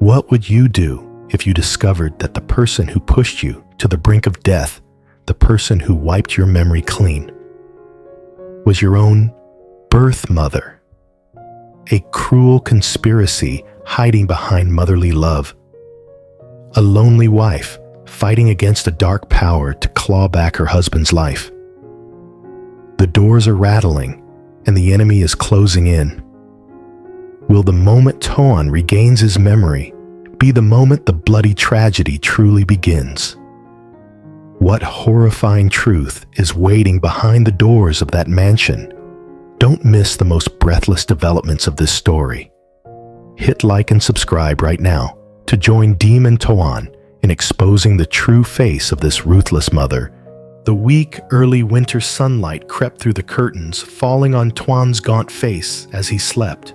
What would you do if you discovered that the person who pushed you to the brink of death, the person who wiped your memory clean, was your own birth mother? A cruel conspiracy hiding behind motherly love. A lonely wife fighting against a dark power to claw back her husband's life. The doors are rattling and the enemy is closing in. Will the moment Huyen regains his memory be the moment the bloody tragedy truly begins? What horrifying truth is waiting behind the doors of that mansion? Don't miss the most breathless developments of this story. Hit like and subscribe right now to join Diem and Huyen in exposing the true face of this ruthless mother. The weak, early winter sunlight crept through the curtains, falling on Huyen's gaunt face as he slept.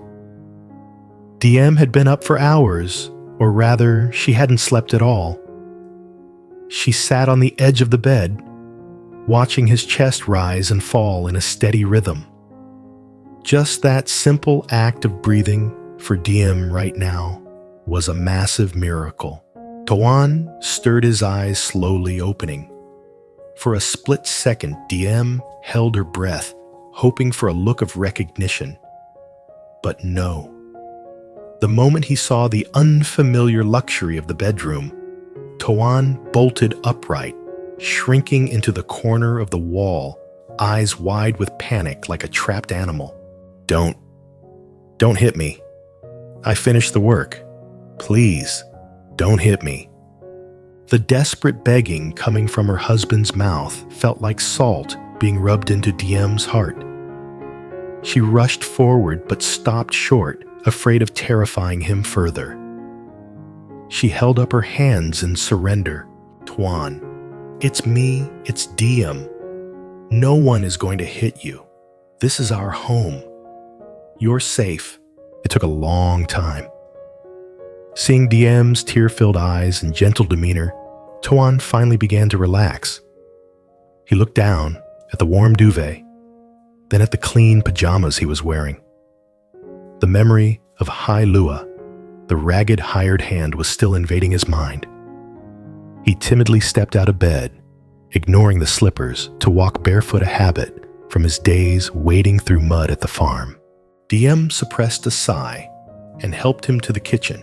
Diem had been up for hours, or rather, she hadn't slept at all. She sat on the edge of the bed, watching his chest rise and fall in a steady rhythm. Just that simple act of breathing for Diem right now was a massive miracle. Huyen stirred his eyes, slowly opening. For a split second, Diem held her breath, hoping for a look of recognition. But no. The moment he saw the unfamiliar luxury of the bedroom, Huyen bolted upright, shrinking into the corner of the wall, eyes wide with panic like a trapped animal. Don't hit me. I finished the work. Please, don't hit me. The desperate begging coming from her husband's mouth felt like salt being rubbed into Diem's heart. She rushed forward but stopped short, afraid of terrifying him further. She held up her hands in surrender. Huyen, it's me, it's Diem. No one is going to hit you. This is our home. You're safe. It took a long time. Seeing Diem's tear-filled eyes and gentle demeanor, Huyen finally began to relax. He looked down at the warm duvet, then at the clean pajamas he was wearing. The memory of Hai Lua, the ragged hired hand, was still invading his mind. He timidly stepped out of bed, ignoring the slippers, to walk barefoot, a habit from his days wading through mud at the farm. Diem suppressed a sigh and helped him to the kitchen.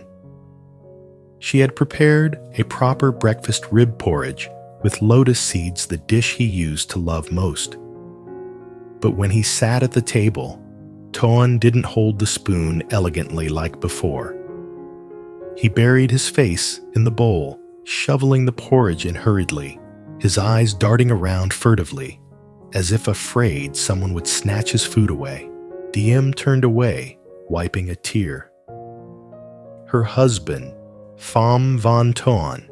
She had prepared a proper breakfast rib porridge with lotus seeds, the dish he used to love most. But when he sat at the table, Huyen didn't hold the spoon elegantly like before. He buried his face in the bowl, shoveling the porridge in hurriedly, his eyes darting around furtively, as if afraid someone would snatch his food away. Diem turned away, wiping a tear. Her husband, Pham Van Huyen,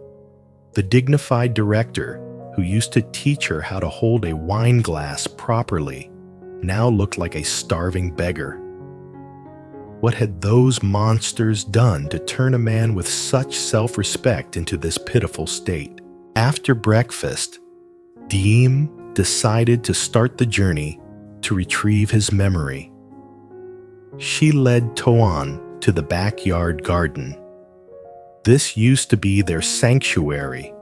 the dignified director who used to teach her how to hold a wine glass properly, now looked like a starving beggar. What had those monsters done to turn a man with such self-respect into this pitiful state? After breakfast, Diem decided to start the journey to retrieve his memory. She led Huyen to the backyard garden. This used to be their sanctuary,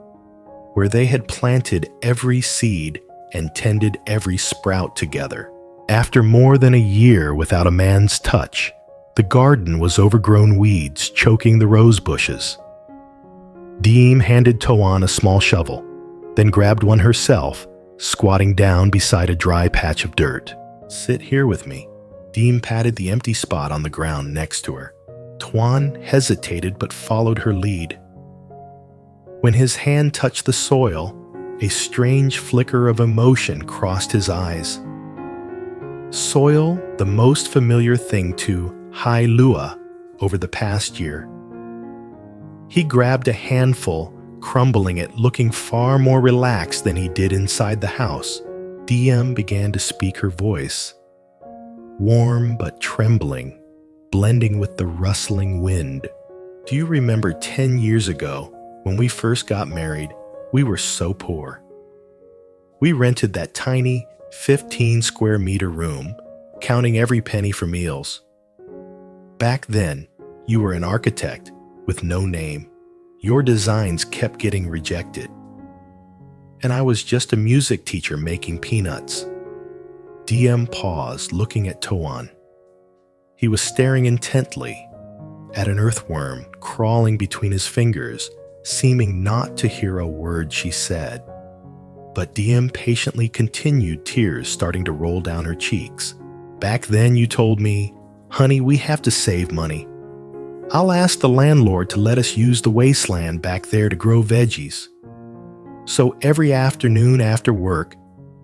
where they had planted every seed and tended every sprout together. After more than a year without a man's touch, the garden was overgrown weeds choking the rose bushes. Diem handed Huyen a small shovel, then grabbed one herself, squatting down beside a dry patch of dirt. "Sit here with me." Diem patted the empty spot on the ground next to her. Huyen hesitated but followed her lead. When his hand touched the soil, a strange flicker of emotion crossed his eyes. Soil, the most familiar thing to Hai Lua over the past year. He grabbed a handful, crumbling it, looking far more relaxed than he did inside the house. Diem began to speak, her voice, warm but trembling, blending with the rustling wind. "Do you remember 10 years ago when we first got married? We were so poor. We rented that tiny 15 square meter room, counting every penny for meals. Back then, you were an architect with no name. Your designs kept getting rejected. And I was just a music teacher making peanuts. Diem paused, looking at Huyen. He was staring intently at an earthworm crawling between his fingers, seeming not to hear a word she said. But Diem patiently continued, tears starting to roll down her cheeks. Back then you told me, "Honey, we have to save money. I'll ask the landlord to let us use the wasteland back there to grow veggies." So every afternoon after work,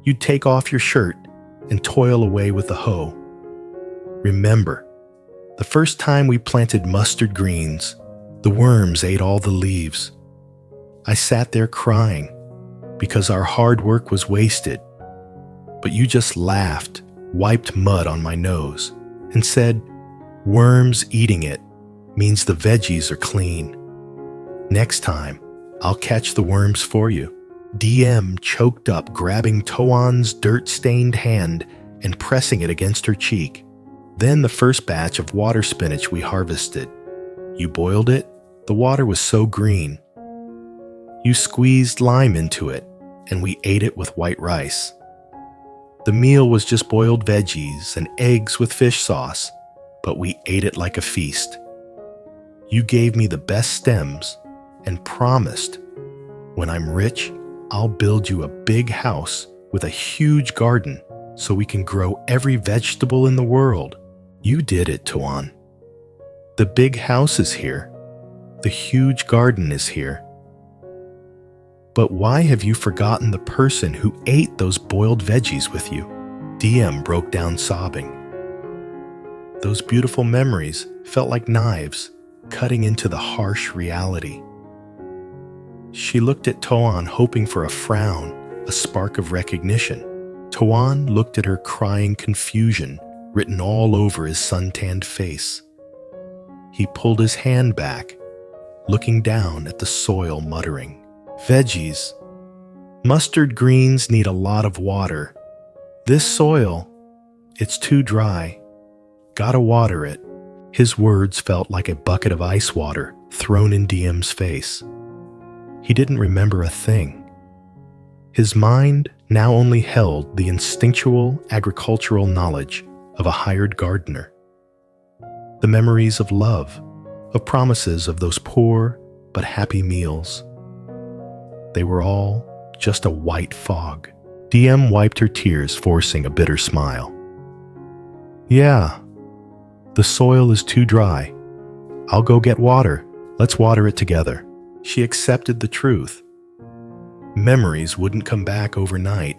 you'd take off your shirt and toil away with the hoe. Remember, the first time we planted mustard greens, the worms ate all the leaves. I sat there crying because our hard work was wasted, but you just laughed, wiped mud on my nose, and said, "Worms eating it means the veggies are clean. Next time, I'll catch the worms for you." Diem choked up, grabbing Huyen's dirt-stained hand and pressing it against her cheek. Then the first batch of water spinach we harvested. You boiled it. The water was so green. You squeezed lime into it, and we ate it with white rice. The meal was just boiled veggies and eggs with fish sauce, but we ate it like a feast. You gave me the best stems and promised, "When I'm rich, I'll build you a big house with a huge garden so we can grow every vegetable in the world." You did it, Huyen. The big house is here. The huge garden is here. But why have you forgotten the person who ate those boiled veggies with you? Diem broke down sobbing. Those beautiful memories felt like knives cutting into the harsh reality. She looked at Huyen, hoping for a frown, a spark of recognition. Huyen looked at her, crying confusion written all over his suntanned face. He pulled his hand back, looking down at the soil, muttering, "Veggies. Mustard greens need a lot of water. This soil, it's too dry. Gotta water it." His words felt like a bucket of ice water thrown in Diem's face. He didn't remember a thing. His mind now only held the instinctual agricultural knowledge of a hired gardener. The memories of love, of promises of those poor but happy meals. They were all just a white fog. Diem wiped her tears, forcing a bitter smile. "Yeah, the soil is too dry. I'll go get water. Let's water it together." She accepted the truth. Memories wouldn't come back overnight,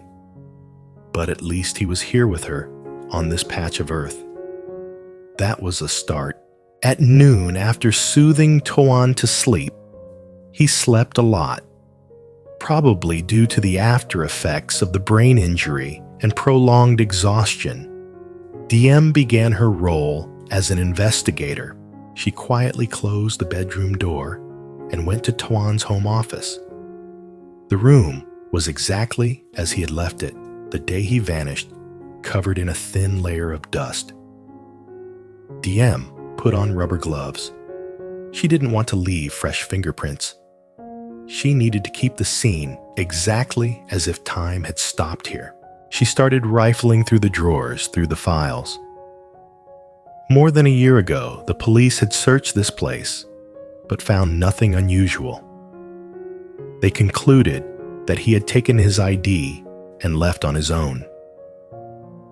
but at least he was here with her on this patch of earth. That was a start. At noon, after soothing Huyen to sleep, he slept a lot, probably due to the after effects of the brain injury and prolonged exhaustion. Diem began her role as an investigator. She quietly closed the bedroom door and went to Huyen's home office. The room was exactly as he had left it the day he vanished, covered in a thin layer of dust. Diem put on rubber gloves. She didn't want to leave fresh fingerprints. She needed to keep the scene exactly as if time had stopped here. She started rifling through the drawers, through the files. More than a year ago, the police had searched this place, but found nothing unusual. They concluded that he had taken his ID and left on his own.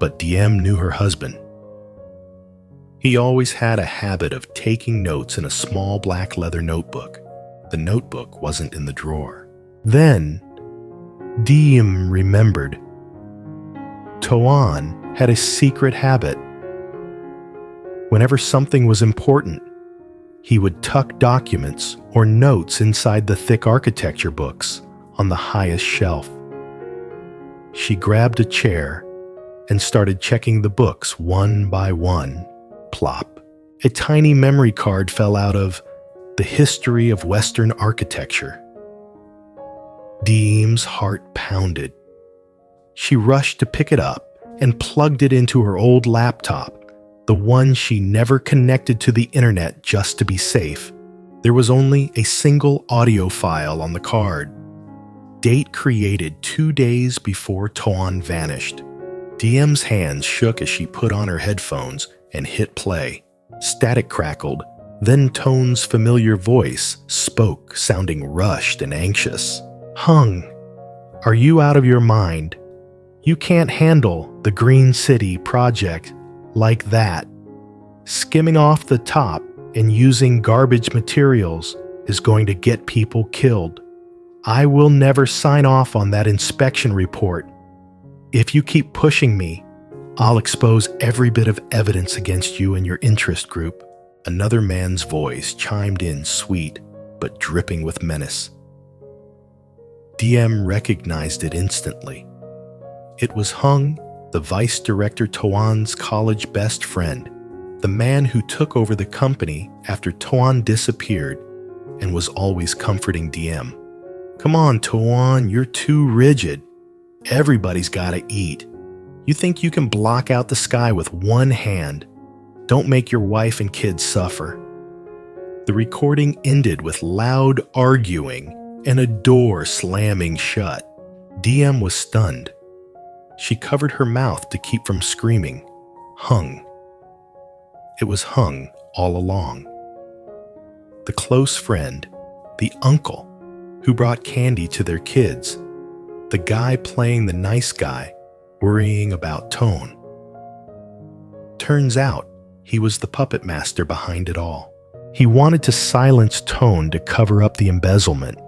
But Diem knew her husband. He always had a habit of taking notes in a small black leather notebook. The notebook wasn't in the drawer. Then, Diem remembered. Huyen had a secret habit. Whenever something was important, he would tuck documents or notes inside the thick architecture books on the highest shelf. She grabbed a chair and started checking the books one by one. Plop. A tiny memory card fell out of The History of Western Architecture. Diem's heart pounded. She rushed to pick it up and plugged it into her old laptop, the one she never connected to the internet just to be safe. There was only a single audio file on the card. Date created 2 days before Toan vanished. Diem's hands shook as she put on her headphones and hit play. Static crackled. Then Toan's familiar voice spoke, sounding rushed and anxious. "Hung, are you out of your mind? You can't handle the Green City project like that. Skimming off the top and using garbage materials is going to get people killed. I will never sign off on that inspection report. If you keep pushing me, I'll expose every bit of evidence against you and your interest group." Another man's voice chimed in, sweet but dripping with menace. Diem recognized it instantly. It was Hung, the vice director Toan's college best friend, the man who took over the company after Toan disappeared and was always comforting Diem. "Come on, Toan, you're too rigid. Everybody's gotta eat. You think you can block out the sky with one hand? Don't make your wife and kids suffer." The recording ended with loud arguing and a door slamming shut. Diem was stunned. She covered her mouth to keep from screaming. Hung. It was Hung all along. The close friend, the uncle who brought candy to their kids, the guy playing the nice guy, worrying about Toan. Turns out, he was the puppet master behind it all. He wanted to silence Toan to cover up the embezzlement.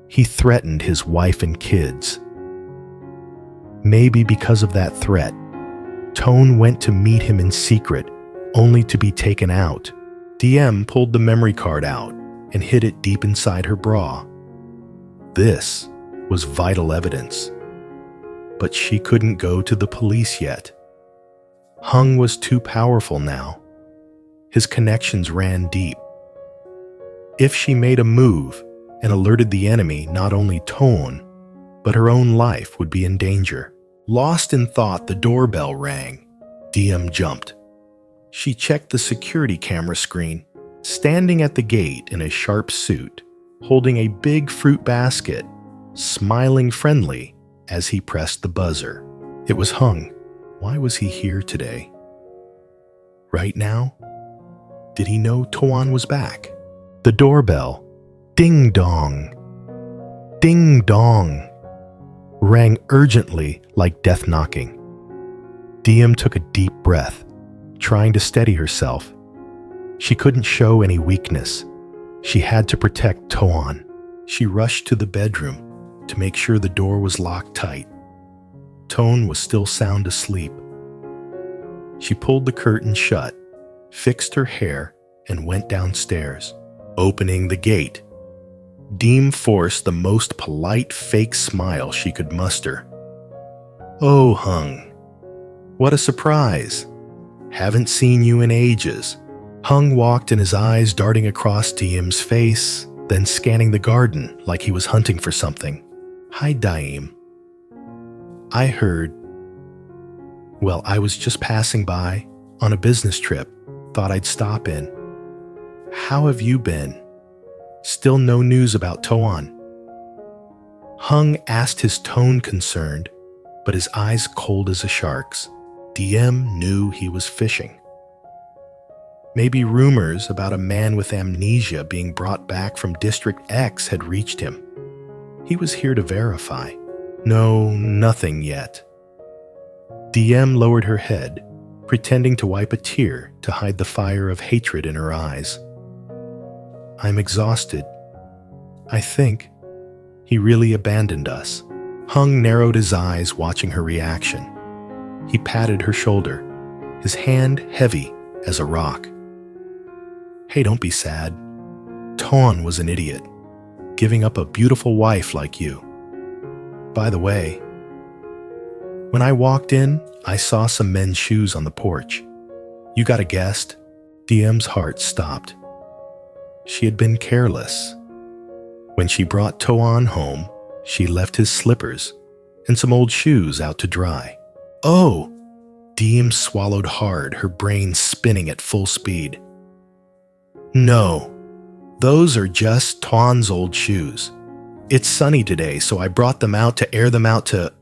He threatened his wife and kids. Maybe because of that threat, Toan went to meet him in secret, only to be taken out. Diem pulled the memory card out and hid it deep inside her bra. This was vital evidence. But she couldn't go to the police yet. Hung was too powerful now. His connections ran deep. If she made a move and alerted the enemy, not only Toan, but her own life would be in danger. Lost in thought, the doorbell rang. Diem jumped. She checked the security camera screen. Standing at the gate in a sharp suit, holding a big fruit basket, smiling friendly as he pressed the buzzer. It was Hung. Why was he here today? Right now? Did he know Toan was back? The doorbell, ding dong, ding dong, rang urgently like death knocking. Diem took a deep breath, trying to steady herself. She couldn't show any weakness. She had to protect Toan. She rushed to the bedroom to make sure the door was locked tight. Toan was still sound asleep. She pulled the curtain shut, fixed her hair, and went downstairs. Opening the gate, Diem forced the most polite fake smile she could muster. "Oh, Hung. What a surprise. Haven't seen you in ages." Hung walked in, his eyes darting across Diem's face, then scanning the garden like he was hunting for something. "Hi, Diem. I heard. Well, I was just passing by on a business trip. Thought I'd stop in. How have you been? Still no news about Toan?" Hung asked, his tone concerned, but his eyes cold as a shark's. Diem knew he was fishing. Maybe rumors about a man with amnesia being brought back from District X had reached him. He was here to verify. No, nothing yet. Diem lowered her head, pretending to wipe a tear to hide the fire of hatred in her eyes. "I'm exhausted. I think he really abandoned us." Hung narrowed his eyes, watching her reaction. He patted her shoulder, his hand heavy as a rock. "Hey, don't be sad. Toan was an idiot, giving up a beautiful wife like you. By the way, when I walked in, I saw some men's shoes on the porch. You got a guest?" Diem's heart stopped. She had been careless. When she brought Toan home, she left his slippers and some old shoes out to dry. "Oh!" Diem swallowed hard, her brain spinning at full speed. "No, Those are just Tuan's old shoes. It's sunny today, so I brought them out to air them out to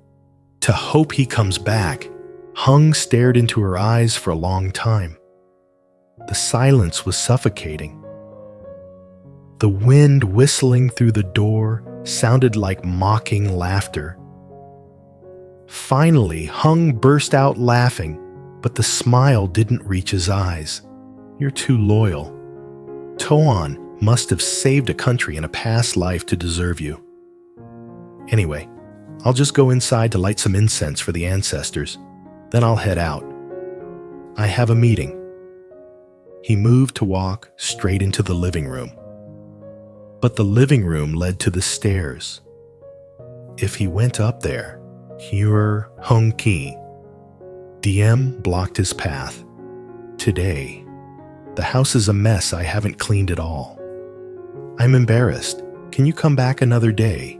hope he comes back. Hung stared into her eyes for a long time. The silence was suffocating. The wind whistling through the door sounded like mocking laughter. Finally, Hung burst out laughing, but the smile didn't reach his eyes. You're too loyal. Tuan must have saved a country in a past life to deserve you. Anyway, I'll just go inside to light some incense for the ancestors. Then I'll head out. I have a meeting. He moved to walk straight into the living room. But the living room led to the stairs. If he went up there, Huyen Hung Ki. Diem blocked his path. Today, the house is a mess I haven't cleaned at all. I'm embarrassed. Can you come back another day?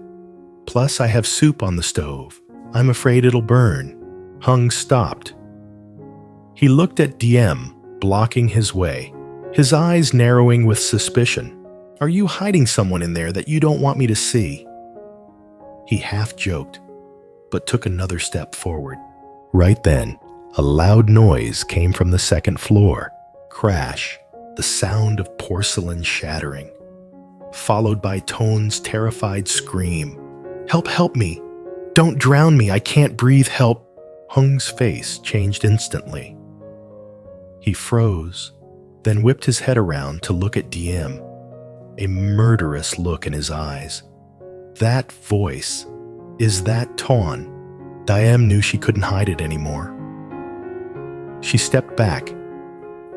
Plus, I have soup on the stove. I'm afraid it'll burn. Hung stopped. He looked at Diem, blocking his way, his eyes narrowing with suspicion. Are you hiding someone in there that you don't want me to see? He half joked, but took another step forward. Right then, a loud noise came from the second floor. Crash, the sound of porcelain shattering, followed by Tuan's terrified scream. Help me! Don't drown me! I can't breathe, help! Hung's face changed instantly. He froze, then whipped his head around to look at Diem, a murderous look in his eyes. That voice, is that Tuan? Diem knew she couldn't hide it anymore. She stepped back,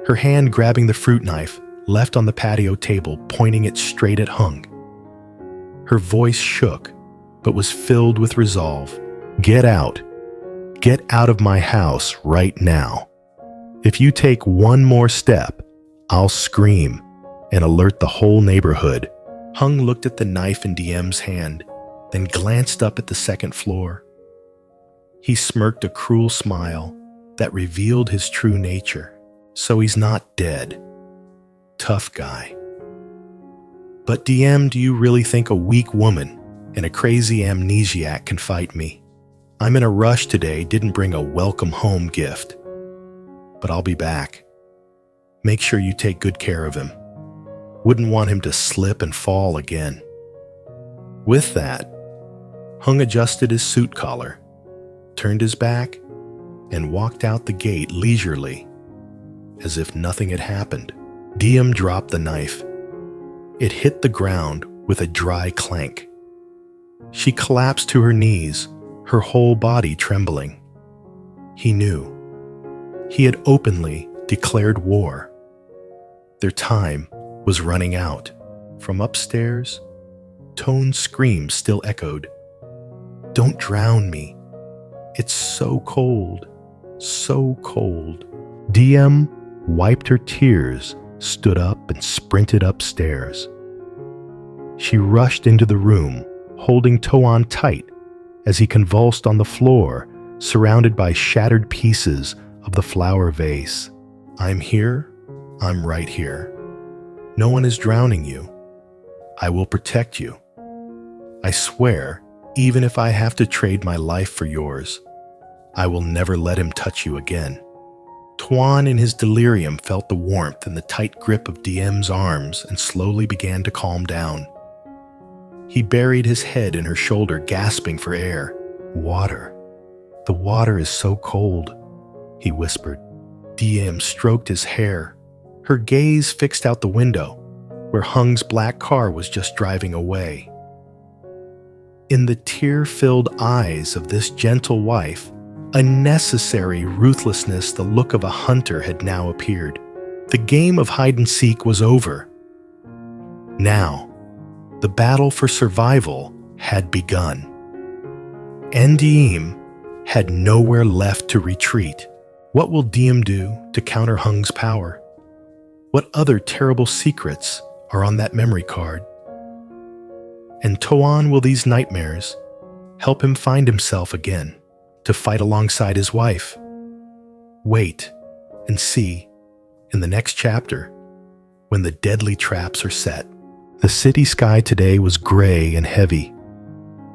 her hand grabbing the fruit knife left on the patio table, pointing it straight at Hung. Her voice shook, but was filled with resolve. Get out. Get out of my house right now. If you take one more step, I'll scream and alert the whole neighborhood. Hung looked at the knife in Diem's hand, then glanced up at the second floor. He smirked a cruel smile that revealed his true nature. So he's not dead. Tough guy. But Diem, do you really think a weak woman and a crazy amnesiac can fight me? I'm in a rush today, didn't bring a welcome home gift. But I'll be back. Make sure you take good care of him. Wouldn't want him to slip and fall again. With that, Hung adjusted his suit collar, turned his back, and walked out the gate leisurely, as if nothing had happened. Diem dropped the knife. It hit the ground with a dry clank. She collapsed to her knees, her whole body trembling. He knew. He had openly declared war. Their time was running out. From upstairs, Tuan's scream still echoed. Don't drown me. It's so cold, so cold. Diem wiped her tears, stood up, and sprinted upstairs. She rushed into the room, holding Tuan tight as he convulsed on the floor, surrounded by shattered pieces of the flower vase. I'm here. I'm right here. No one is drowning you. I will protect you. I swear, even if I have to trade my life for yours, I will never let him touch you again. Tuan in his delirium felt the warmth in the tight grip of Diem's arms and slowly began to calm down. He buried his head in her shoulder, gasping for air. Water. The water is so cold, he whispered. Diem stroked his hair, her gaze fixed out the window, where Hung's black car was just driving away. In the tear-filled eyes of this gentle wife, a necessary ruthlessness, the look of a hunter, had now appeared. The game of hide-and-seek was over. Now, the battle for survival had begun. And Diem had nowhere left to retreat. What will Diem do to counter Hung's power? What other terrible secrets are on that memory card? And Tuan, will these nightmares help him find himself again, to fight alongside his wife? Wait and see in the next chapter, when the deadly traps are set. The city sky today was gray and heavy,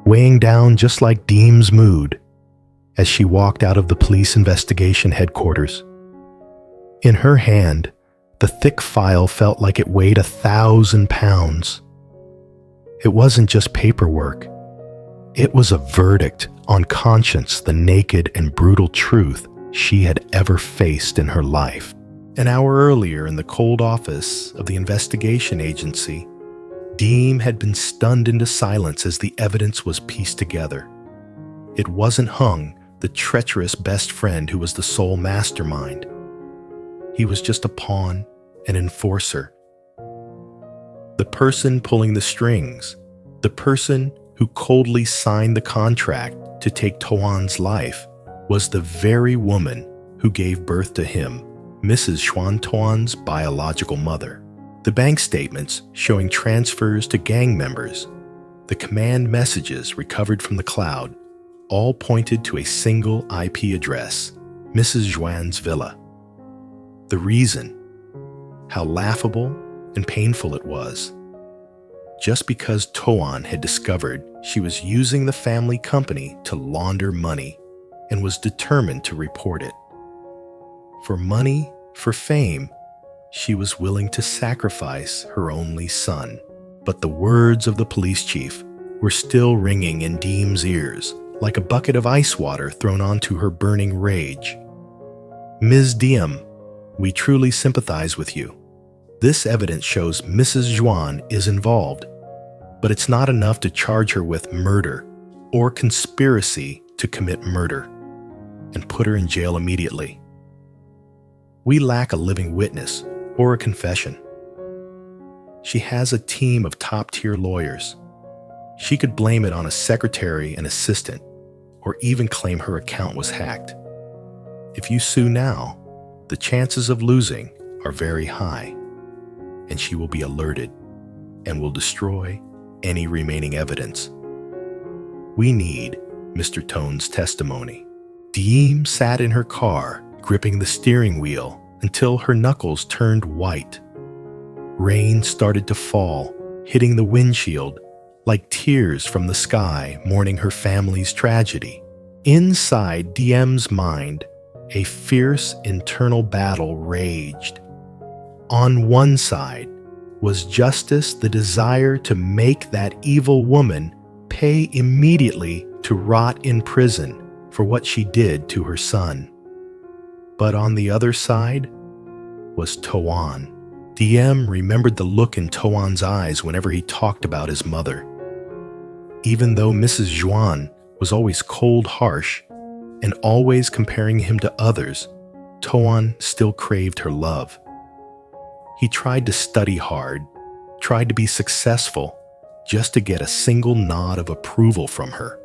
weighing down just like Diem's mood as she walked out of the police investigation headquarters. In her hand, the thick file felt like it weighed 1,000 pounds. It wasn't just paperwork. It was a verdict on conscience, the naked and brutal truth she had ever faced in her life. An hour earlier, in the cold office of the investigation agency, Diem had been stunned into silence as the evidence was pieced together. It wasn't Hung, the treacherous best friend who was the sole mastermind. He was just a pawn, an enforcer. The person pulling the strings, the person who coldly signed the contract to take Toan's life, was the very woman who gave birth to him, Mrs. Xuan Toan's biological mother. The bank statements showing transfers to gang members, the command messages recovered from the cloud, all pointed to a single IP address, Mrs. Xuan's villa. The reason, how laughable and painful it was. Just because Toan had discovered she was using the family company to launder money and was determined to report it. For money, for fame, she was willing to sacrifice her only son. But the words of the police chief were still ringing in Diem's ears like a bucket of ice water thrown onto her burning rage. Ms. Diem, we truly sympathize with you. This evidence shows Mrs. Xuan is involved, but it's not enough to charge her with murder or conspiracy to commit murder and put her in jail immediately. We lack a living witness or a confession. She has a team of top-tier lawyers. She could blame it on a secretary and assistant, or even claim her account was hacked. If you sue now, the chances of losing are very high, and she will be alerted and will destroy any remaining evidence. We need Mr. Tone's testimony. Diem sat in her car, gripping the steering wheel until her knuckles turned white. Rain started to fall, hitting the windshield like tears from the sky mourning her family's tragedy. Inside Diem's mind, a fierce internal battle raged. On one side was justice, the desire to make that evil woman pay immediately to rot in prison for what she did to her son. But on the other side was Toan. Diem remembered the look in Toan's eyes whenever he talked about his mother. Even though Mrs. Xuan was always cold, harsh, and always comparing him to others, Toan still craved her love. He tried to study hard, tried to be successful, just to get a single nod of approval from her.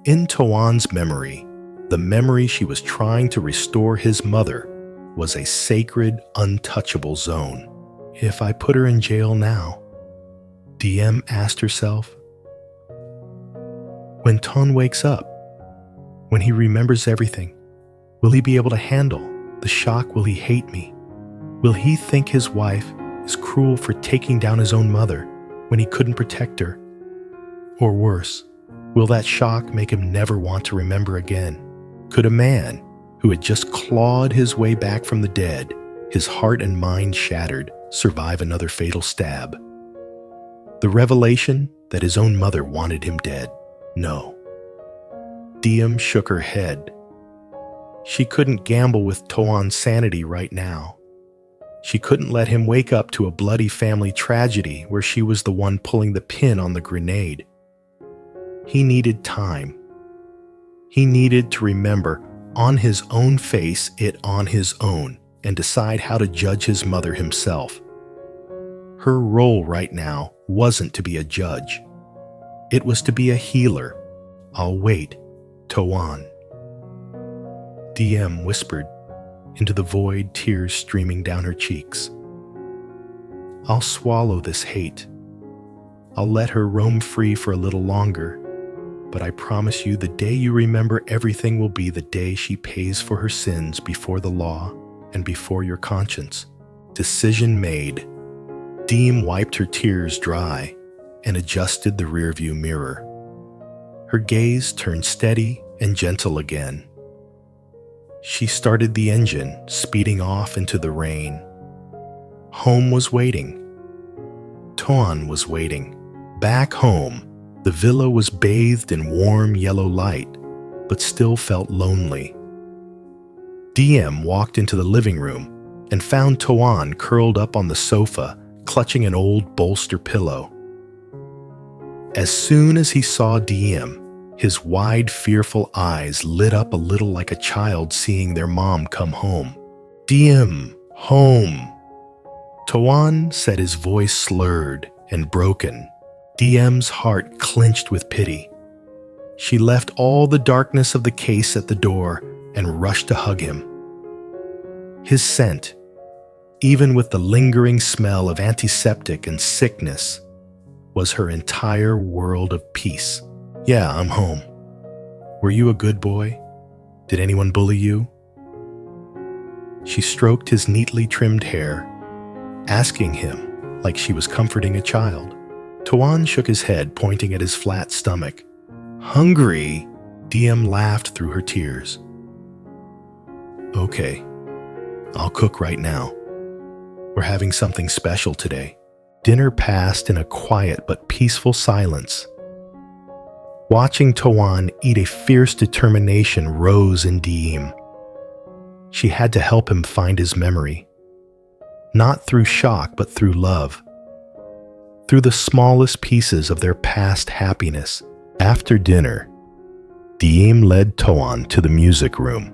In Toan's memory, the memory she was trying to restore his mother, was a sacred, untouchable zone. If I put her in jail now, Diem asked herself, when Ton wakes up, when he remembers everything, will he be able to handle the shock? Will he hate me? Will he think his wife is cruel for taking down his own mother when he couldn't protect her? Or worse, will that shock make him never want to remember again? Could a man who had just clawed his way back from the dead, his heart and mind shattered, survive another fatal stab? The revelation that his own mother wanted him dead. No. Diem shook her head. She couldn't gamble with Toan's sanity right now. She couldn't let him wake up to a bloody family tragedy where she was the one pulling the pin on the grenade. He needed time. He needed to remember on his own face it on his own and decide how to judge his mother himself. Her role right now wasn't to be a judge. It was to be a healer. I'll wait, Toan. Diem whispered into the void, tears streaming down her cheeks. I'll swallow this hate. I'll let her roam free for a little longer, but I promise you the day you remember everything will be the day she pays for her sins before the law and before your conscience. Decision made. Diem wiped her tears dry and adjusted the rearview mirror. Her gaze turned steady and gentle again. She started the engine, speeding off into the rain. Home was waiting. Tuan was waiting. Back home, the villa was bathed in warm yellow light, but still felt lonely. Diem walked into the living room and found Tuan curled up on the sofa, clutching an old bolster pillow. As soon as he saw Diem, his wide, fearful eyes lit up a little like a child seeing their mom come home. "Diem, home." Tuan said, his voice slurred and broken. Diem's heart clenched with pity. She left all the darkness of the case at the door and rushed to hug him. His scent, even with the lingering smell of antiseptic and sickness, was her entire world of peace. "Yeah, I'm home. Were you a good boy? Did anyone bully you?" She stroked his neatly trimmed hair, asking him like she was comforting a child. Tuan shook his head, pointing at his flat stomach. "Hungry?" Diem laughed through her tears. "Okay, I'll cook right now. We're having something special today." Dinner passed in a quiet but peaceful silence. Watching Tuan eat, a fierce determination rose in Diem. She had to help him find his memory. Not through shock, but through love. Through the smallest pieces of their past happiness. After dinner, Diem led Tuan to the music room.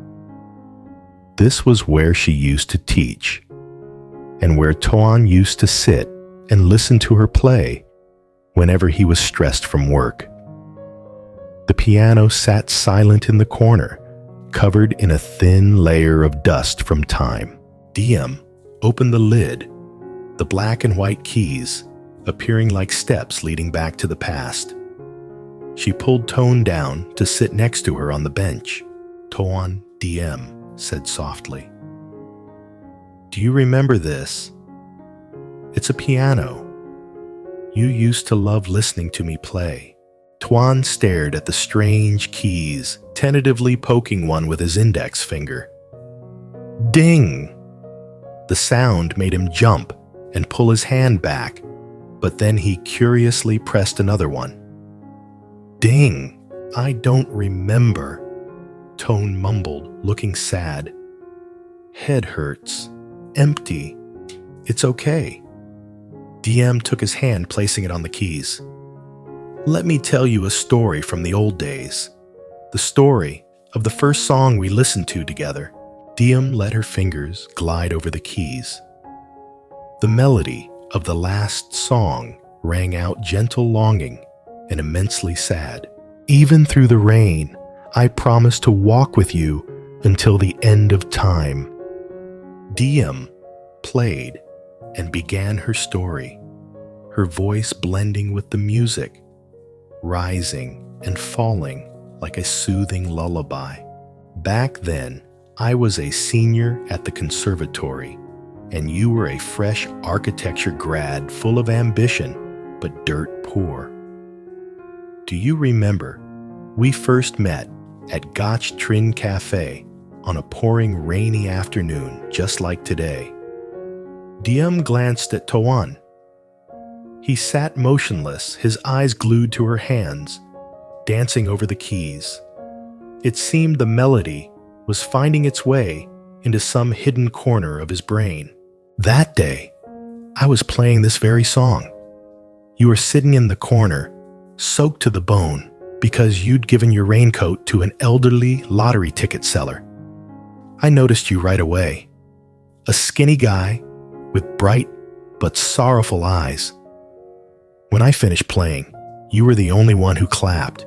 This was where she used to teach, and where Tuan used to sit and listen to her play whenever he was stressed from work. The piano sat silent in the corner, covered in a thin layer of dust from time. Diem opened the lid, the black and white keys appearing like steps leading back to the past. She pulled Tone down to sit next to her on the bench. "Tuan, Diem said softly, "Do you remember this? It's a piano. You used to love listening to me play." Tuan stared at the strange keys, tentatively poking one with his index finger. Ding! The sound made him jump and pull his hand back, but then he curiously pressed another one. "Ding! I don't remember," Tone mumbled, looking sad. "Head hurts. Empty. It's okay." Diem took his hand, placing it on the keys. "Let me tell you a story from the old days. The story of the first song we listened to together." Diem let her fingers glide over the keys. The melody of the last song rang out gentle longing and immensely sad. "Even through the rain, I promise to walk with you until the end of time." Diem played and began her story, her voice blending with the music, rising and falling like a soothing lullaby. "Back then, I was a senior at the conservatory, and you were a fresh architecture grad full of ambition, but dirt poor. Do you remember we first met at Gotch Trin Cafe on a pouring rainy afternoon just like today?" Diem glanced at Tuan. He sat motionless, his eyes glued to her hands, dancing over the keys. It seemed the melody was finding its way into some hidden corner of his brain. "That day, I was playing this very song. You were sitting in the corner, soaked to the bone, because you'd given your raincoat to an elderly lottery ticket seller. I noticed you right away. A skinny guy with bright but sorrowful eyes. When I finished playing, you were the only one who clapped.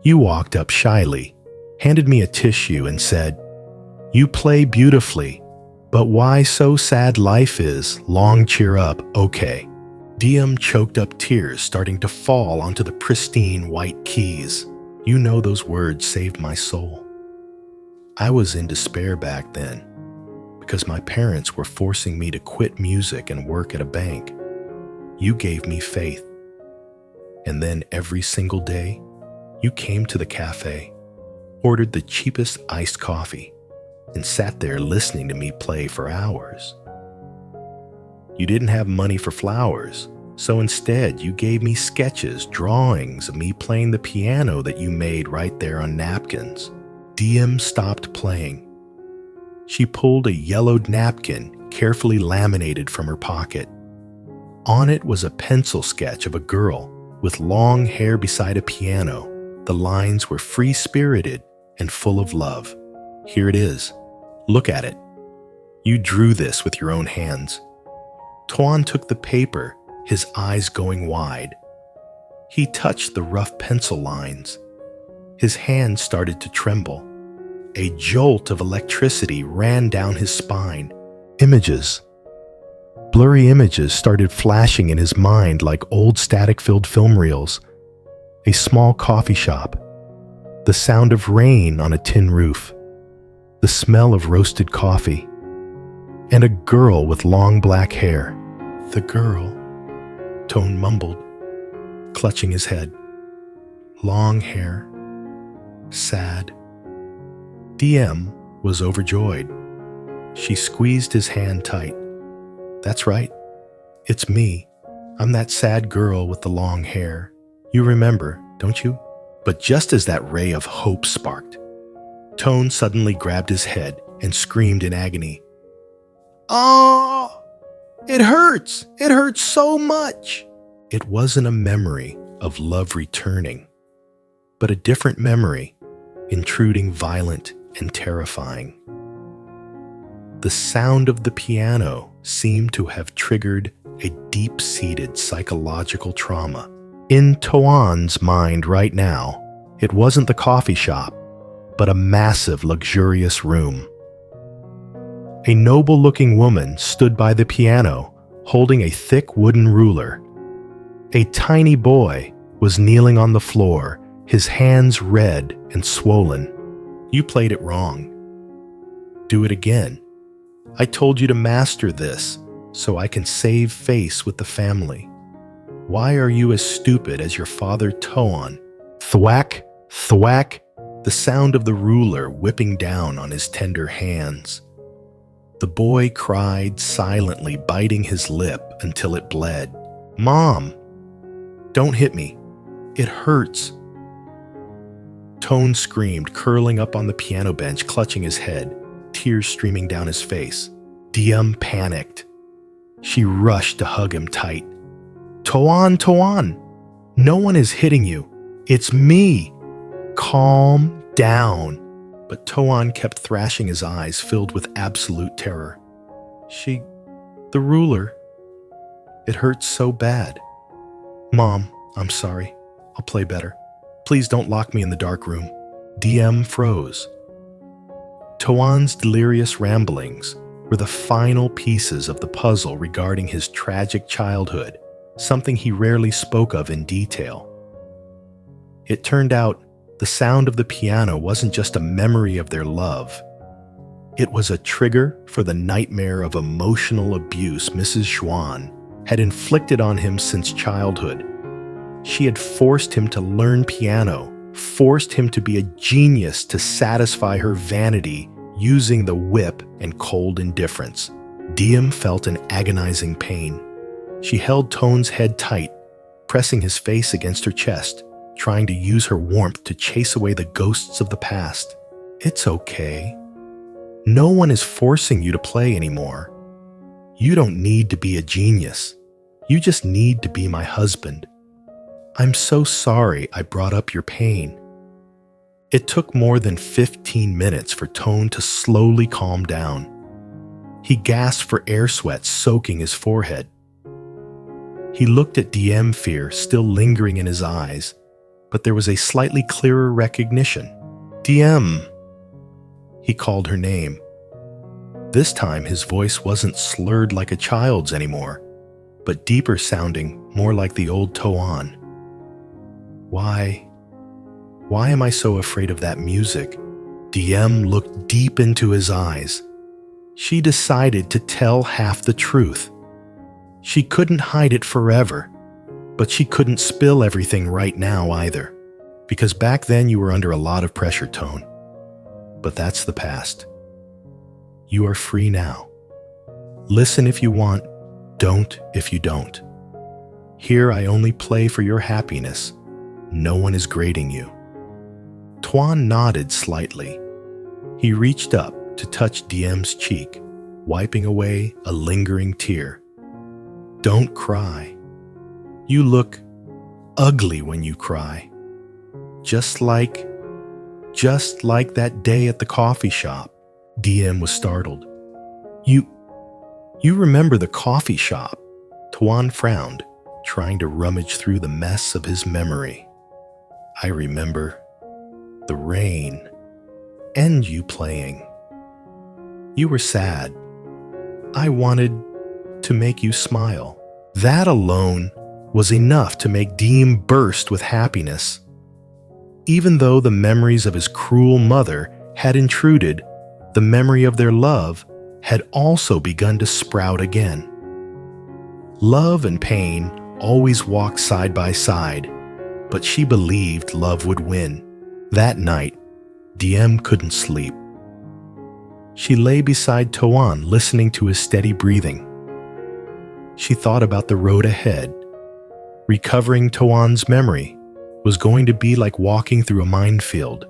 You walked up shyly, handed me a tissue and said, 'You play beautifully, but why so sad life is, long cheer up, okay.'" Diem choked up tears starting to fall onto the pristine white keys. "You know those words saved my soul. I was in despair back then, because my parents were forcing me to quit music and work at a bank. You gave me faith. And then every single day, you came to the cafe, ordered the cheapest iced coffee, and sat there listening to me play for hours. You didn't have money for flowers, so instead you gave me sketches, drawings of me playing the piano that you made right there on napkins. Diem stopped playing. She pulled a yellowed napkin carefully laminated from her pocket. On it was a pencil sketch of a girl with long hair beside a piano. The lines were free-spirited and full of love. Here it is. Look at it. You drew this with your own hands. Tuan took the paper, his eyes going wide. He touched the rough pencil lines. His hand started to tremble. A jolt of electricity ran down his spine. Images. Blurry images started flashing in his mind like old static-filled film reels. A small coffee shop. The sound of rain on a tin roof. The smell of roasted coffee. And a girl with long black hair. The girl, Tone mumbled, clutching his head. Long hair. Sad. Diem was overjoyed. She squeezed his hand tight. That's right. It's me. I'm that sad girl with the long hair. You remember, don't you? But just as that ray of hope sparked, Tone suddenly grabbed his head and screamed in agony. Oh, it hurts! It hurts so much! It wasn't a memory of love returning, but a different memory, intruding violent and terrifying. The sound of the piano seemed to have triggered a deep-seated psychological trauma. In Tuan's mind right now, it wasn't the coffee shop, but a massive, luxurious room. A noble-looking woman stood by the piano, holding a thick wooden ruler. A tiny boy was kneeling on the floor, his hands red and swollen. You played it wrong. Do it again. I told you to master this, so I can save face with the family. Why are you as stupid as your father Tuan? Thwack, thwack, the sound of the ruler whipping down on his tender hands. The boy cried silently, biting his lip until it bled. Mom, don't hit me. It hurts. Tone screamed, curling up on the piano bench, clutching his head, tears streaming down his face. Diem panicked. She rushed to hug him tight. Tuan, Tuan, no one is hitting you. It's me. Calm down. But Tuan kept thrashing his eyes filled with absolute terror. The ruler, it hurts so bad. Mom, I'm sorry. I'll play better. Please don't lock me in the dark room. Diem froze. Tuan's delirious ramblings were the final pieces of the puzzle regarding his tragic childhood, something he rarely spoke of in detail. It turned out the sound of the piano wasn't just a memory of their love. It was a trigger for the nightmare of emotional abuse Mrs. Huyen had inflicted on him since childhood. She had forced him to learn piano, forced him to be a genius to satisfy her vanity using the whip and cold indifference. Diem felt an agonizing pain. She held Tone's head tight, pressing his face against her chest, trying to use her warmth to chase away the ghosts of the past. It's okay. No one is forcing you to play anymore. You don't need to be a genius. You just need to be my husband. I'm so sorry I brought up your pain. It took more than 15 minutes for Tone to slowly calm down. He gasped for air sweat soaking his forehead. He looked at Diem, fear still lingering in his eyes, but there was a slightly clearer recognition. Diem. He called her name. This time his voice wasn't slurred like a child's anymore, but deeper sounding, more like the old Tuan. Why am I so afraid of that music? Diem looked deep into his eyes. She decided to tell half the truth. She couldn't hide it forever, but she couldn't spill everything right now either, because back then you were under a lot of pressure, Tone. But that's the past. You are free now. Listen if you want, don't if you don't. Here I only play for your happiness. No one is grading you. Tuan nodded slightly. He reached up to touch Diem's cheek, wiping away a lingering tear. Don't cry. You look ugly when you cry. Just like that day at the coffee shop. Diem was startled. You remember the coffee shop? Tuan frowned, trying to rummage through the mess of his memory. I remember the rain and you playing. You were sad. I wanted to make you smile. That alone was enough to make Diem burst with happiness. Even though the memories of his cruel mother had intruded, the memory of their love had also begun to sprout again. Love and pain always walked side by side, but she believed love would win. That night, Diem couldn't sleep. She lay beside Tuan, listening to his steady breathing. She thought about the road ahead. Recovering Tuan's memory was going to be like walking through a minefield.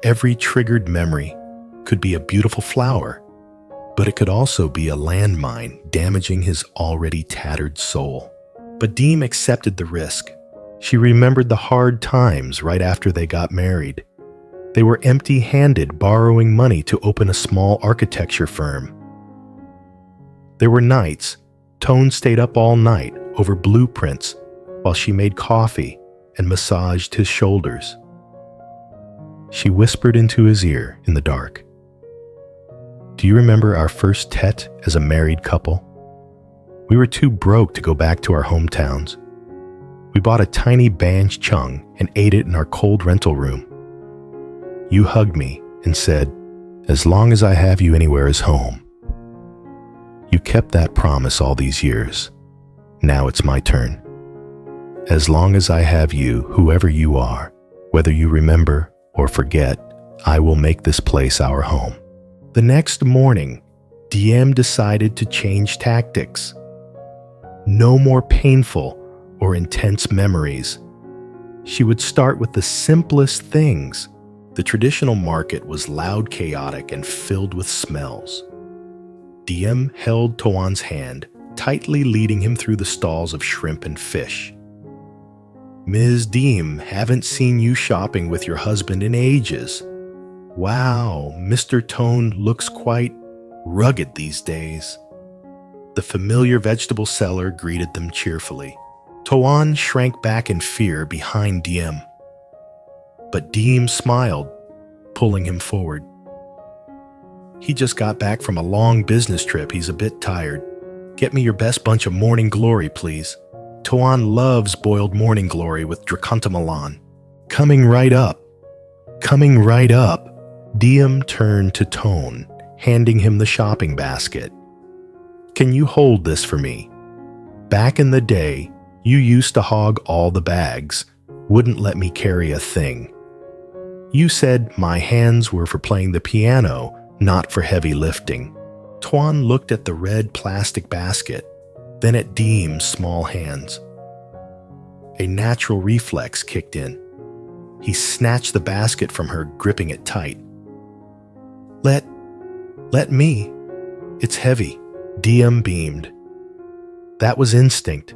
Every triggered memory could be a beautiful flower, but it could also be a landmine damaging his already tattered soul. But Diem accepted the risk. She remembered the hard times right after they got married. They were empty-handed, borrowing money to open a small architecture firm. There were nights Tone stayed up all night over blueprints while she made coffee and massaged his shoulders. She whispered into his ear in the dark. Do you remember our first tete as a married couple? We were too broke to go back to our hometowns. We bought a tiny banj chung and ate it in our cold rental room. You hugged me and said, "As long as I have you anywhere is home." You kept that promise all these years. Now it's my turn. As long as I have you, whoever you are, whether you remember or forget, I will make this place our home. The next morning, Diem decided to change tactics. No more painful or intense memories. She would start with the simplest things. The traditional market was loud, chaotic, and filled with smells. Diem held Tuan's hand, tightly leading him through the stalls of shrimp and fish. Ms. Diem, haven't seen you shopping with your husband in ages. Wow, Mr. Tone looks quite rugged these days. The familiar vegetable seller greeted them cheerfully. Tuan shrank back in fear behind Diem. But Diem smiled, pulling him forward. He just got back from a long business trip. He's a bit tired. Get me your best bunch of morning glory, please. Tuan loves boiled morning glory with dracontamalon. Coming right up. Coming right up. Diem turned to Tone, handing him the shopping basket. Can you hold this for me? Back in the day, you used to hog all the bags, wouldn't let me carry a thing. You said my hands were for playing the piano, not for heavy lifting. Tuan looked at the red plastic basket, then at Diem's small hands. A natural reflex kicked in. He snatched the basket from her, gripping it tight. Let me. It's heavy. Diem beamed. That was instinct.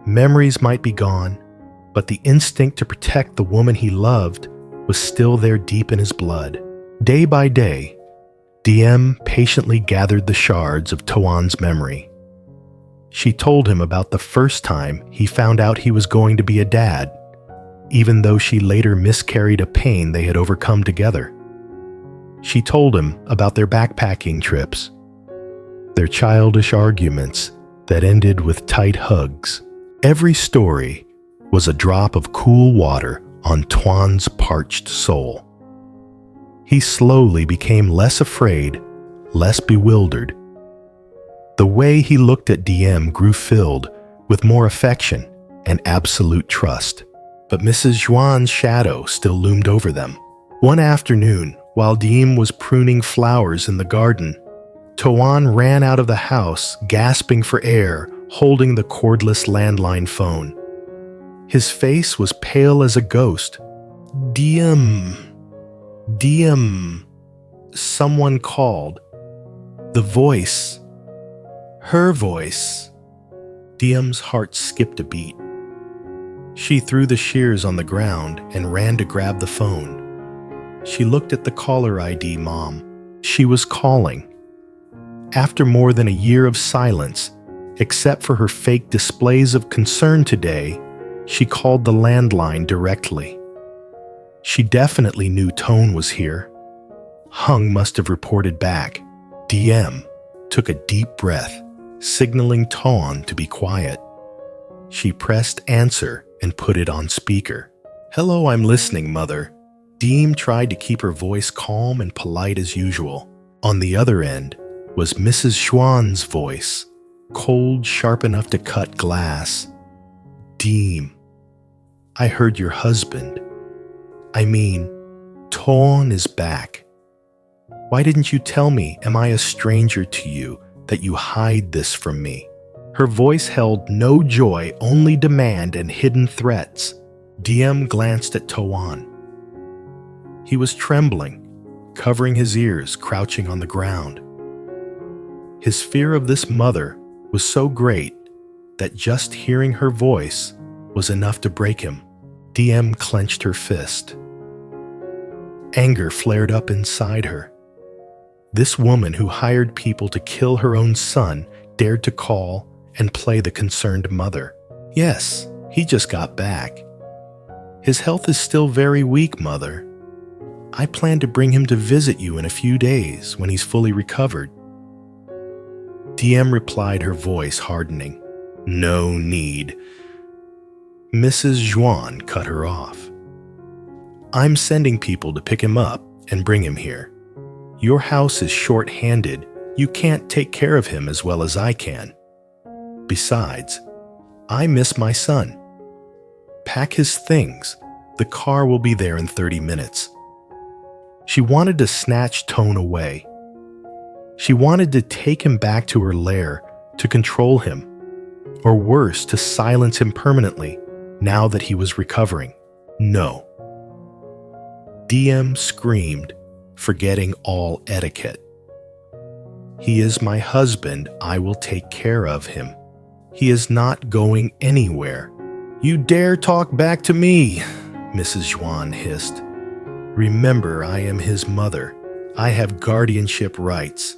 Memories might be gone, but the instinct to protect the woman he loved was still there deep in his blood. Day by day, Diem patiently gathered the shards of Tuan's memory. She told him about the first time he found out he was going to be a dad, even though she later miscarried a pain they had overcome together. She told him about their backpacking trips, their childish arguments that ended with tight hugs. Every story was a drop of cool water on Tuan's parched soul. He slowly became less afraid, less bewildered. The way he looked at Diem grew filled with more affection and absolute trust. But Mrs. Huyen's shadow still loomed over them. One afternoon, while Diem was pruning flowers in the garden, Huyen ran out of the house, gasping for air, holding the cordless landline phone. His face was pale as a ghost. Diem, Diem, someone called. The voice, her voice. Diem's heart skipped a beat. She threw the shears on the ground and ran to grab the phone. She looked at the caller ID, Mom. She was calling. After more than a year of silence, except for her fake displays of concern today, she called the landline directly. She definitely knew Tone was here. Hung must have reported back. Diem took a deep breath, signaling Tone to be quiet. She pressed answer and put it on speaker. "Hello, I'm listening, Mother." Diem tried to keep her voice calm and polite as usual. On the other end was Mrs. Huyen's voice, cold, sharp enough to cut glass. "Diem, I heard your husband. Tone is back. Why didn't you tell me? Am I a stranger to you that you hide this from me?" Her voice held no joy, only demand and hidden threats. Diem glanced at Huyen. He was trembling, covering his ears, crouching on the ground. His fear of this mother was so great that just hearing her voice was enough to break him. Diem clenched her fist. Anger flared up inside her. This woman who hired people to kill her own son dared to call and play the concerned mother. Yes, he just got back. His health is still very weak, Mother. I plan to bring him to visit you in a few days when he's fully recovered. Diem replied, her voice hardening. No need. Mrs. Huyen cut her off. I'm sending people to pick him up and bring him here. Your house is short-handed. You can't take care of him as well as I can. Besides, I miss my son. Pack his things. The car will be there in 30 minutes. She wanted to snatch Tone away. She wanted to take him back to her lair, to control him, or worse, to silence him permanently, now that he was recovering. No. Diem screamed, forgetting all etiquette. He is my husband. I will take care of him. He is not going anywhere. You dare talk back to me, Mrs. Huyen hissed. Remember, I am his mother. I have guardianship rights.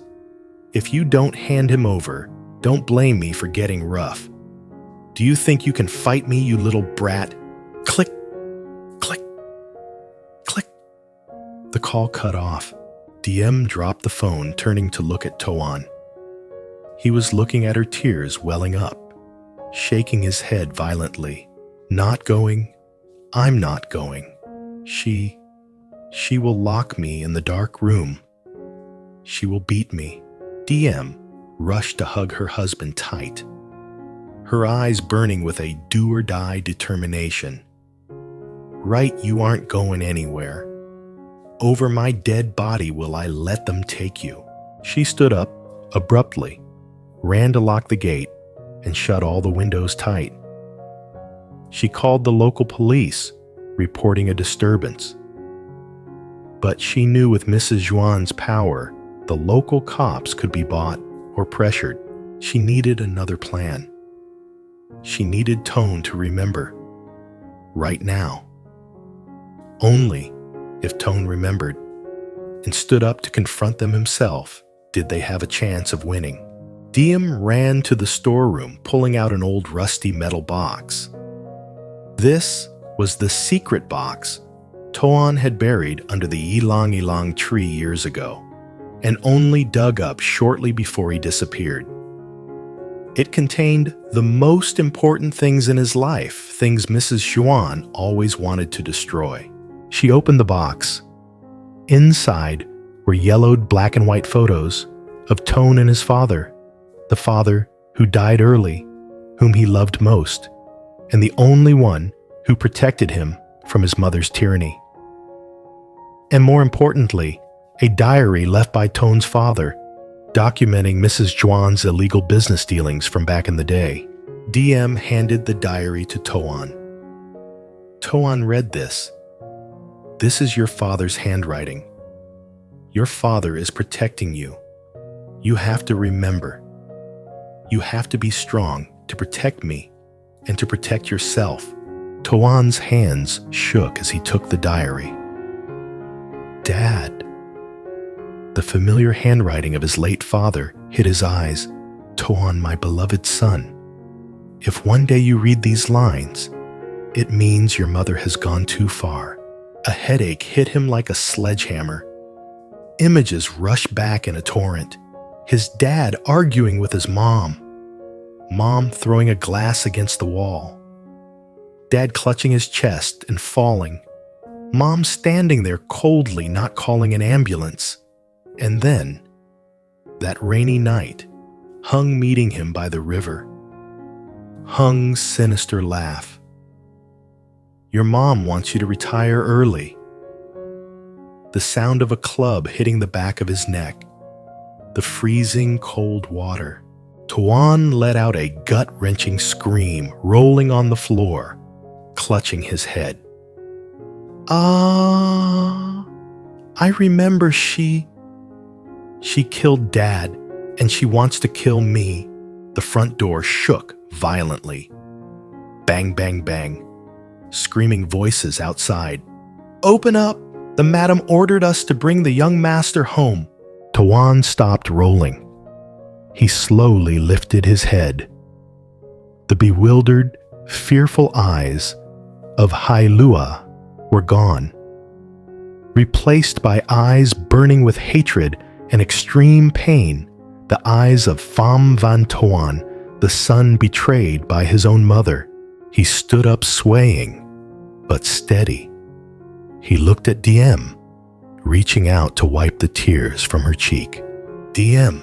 If you don't hand him over, don't blame me for getting rough. Do you think you can fight me, you little brat? Click, click, click. The call cut off. Diem dropped the phone, turning to look at Huyen. He was looking at her, tears welling up, shaking his head violently. Not going. I'm not going. She will lock me in the dark room. She will beat me. Diem rushed to hug her husband tight, her eyes burning with a do-or-die determination. Right, you aren't going anywhere. Over my dead body will I let them take you. She stood up, abruptly, ran to lock the gate, and shut all the windows tight. She called the local police, reporting a disturbance. But she knew with Mrs. Huyen's power, the local cops could be bought or pressured. She needed another plan. She needed Tone to remember. Right now. Only if Tone remembered and stood up to confront them himself did they have a chance of winning. Diem ran to the storeroom, pulling out an old rusty metal box. This was the secret box Huyen had buried under the ylang ylang tree years ago, and only dug up shortly before he disappeared. It contained the most important things in his life, things Mrs. Huyen always wanted to destroy. She opened the box. Inside were yellowed black and white photos, of Tone and his father, the father who died early, whom he loved most, and the only one who protected him from his mother's tyranny. And more importantly, a diary left by Tone's father, documenting Mrs. Juan's illegal business dealings from back in the day. Diem handed the diary to Toan. Toan read this. "This is your father's handwriting. Your father is protecting you. You have to remember. You have to be strong to protect me and to protect yourself." Toan's hands shook as he took the diary. "Dad." The familiar handwriting of his late father hit his eyes. "Toan, my beloved son, if one day you read these lines, it means your mother has gone too far." A headache hit him like a sledgehammer. Images rushed back in a torrent. His dad arguing with his mom. Mom throwing a glass against the wall. Dad clutching his chest and falling. Mom standing there coldly, not calling an ambulance. And then, that rainy night, Hung meeting him by the river. Hung's sinister laugh. "Your mom wants you to retire early." The sound of a club hitting the back of his neck. The freezing cold water. Tuan let out a gut-wrenching scream, rolling on the floor, clutching his head. I remember she killed Dad, and she wants to kill me." The front door shook violently. Bang, bang, bang. Screaming voices outside. "Open up! The madam ordered us to bring the young master home." Tuan stopped rolling. He slowly lifted his head. The bewildered, fearful eyes of Hailua were gone, replaced by eyes burning with hatred and extreme pain, the eyes of Pham Van Tuan, the son betrayed by his own mother. He stood up swaying, but steady. He looked at Diem, reaching out to wipe the tears from her cheek. "Diem,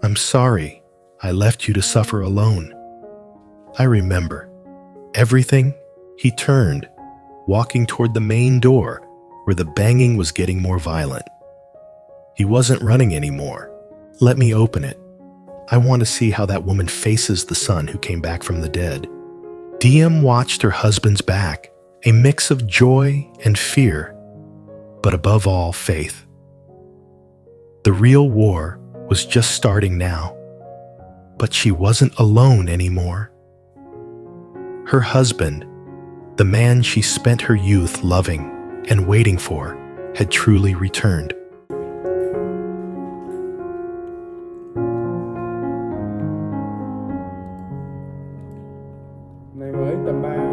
I'm sorry I left you to suffer alone. I remember everything." He turned, walking toward the main door where the banging was getting more violent. He wasn't running anymore. "Let me open it. I want to see how that woman faces the son who came back from the dead." Diem watched her husband's back, a mix of joy and fear, but above all, faith. The real war was just starting now, but she wasn't alone anymore. Her husband, the man she spent her youth loving and waiting for, had truly returned. Này mới tầm 3